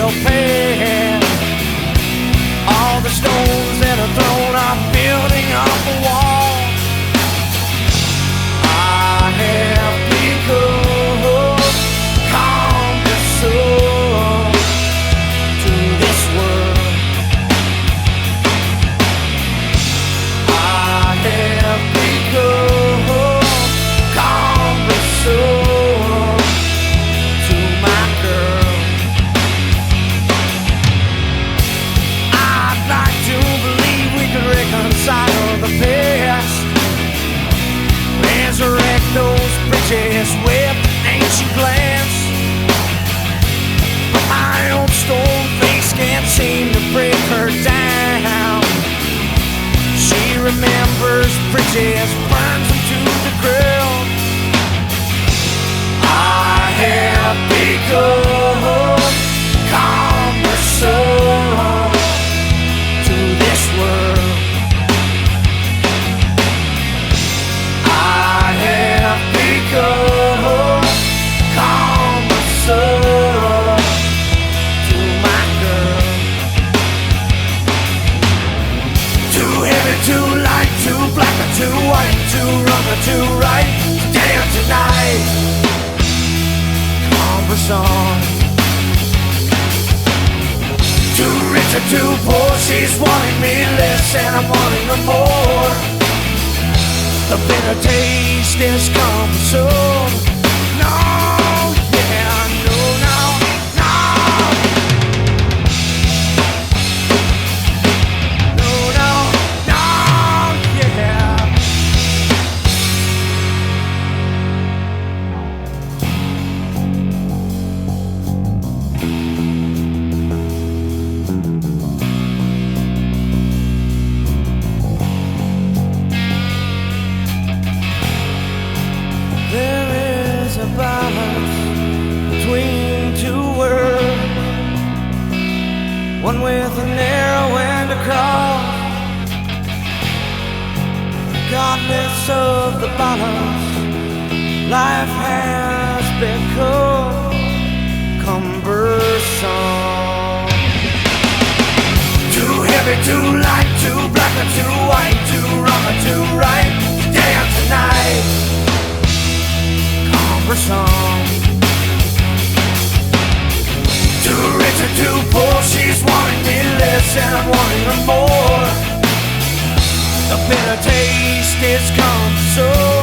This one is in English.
will pass. All the stones that are thrown are building up a wall. I have become cumbersome to this world. I have become cumbersome to my girl. I'd like to believe we could reconcile the past, resurrect those bridges with ancient glass. But my old stone face can't seem to break her down. She remembers bridges, burns them to the ground. I have become cumbersome to this world. I have become cumbersome to my girl. Too heavy, too light, too black or too white, too wrong or too right, today or tonight. Cumbersome. Too rich or too poor, she's wanting me less and I'm wanting her more. The bitter taste is cumbersome. No, yeah, no, no, no. No, no, no, yeah. There is a balance between two worlds, one with a narrow end across. Regardless of the balance, life has become cumbersome. Too heavy, too light, too black or too white, too wrong or too right, today or tonight. Cumbersome. Too rich or too poor, she's wanting me less and I'm wanting her more. The bitter taste is cumbersome.